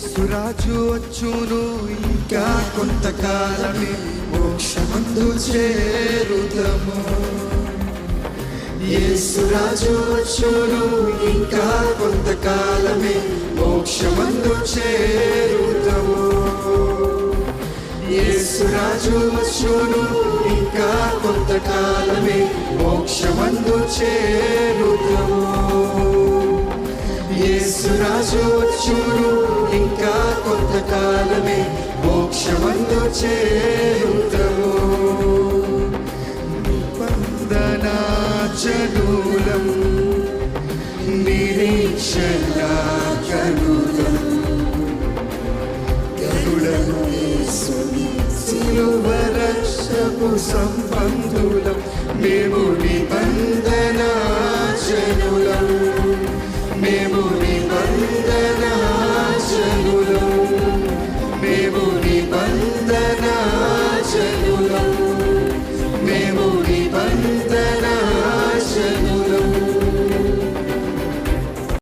యేసురాజు వచ్చును ఇంకా కొంతకాలమే మోక్షమందు చేరుదము. యేసురాజు వచ్చును ఇంకా కొంతకాలమే మోక్షమందు చేరుదము. యేసురాజు వచ్చును ఇంకా కొంతకాలమే మోక్షమందు చేరుదము. యేసురాజు వచ్చును ఇంకా కొంతకాలమే మోక్షమందు చేరుదము. నిబంధనాచనులం నిరీక్షణ కనులం గరుడను యేసుని సిలువ రక్షపు సంబంధులం మేము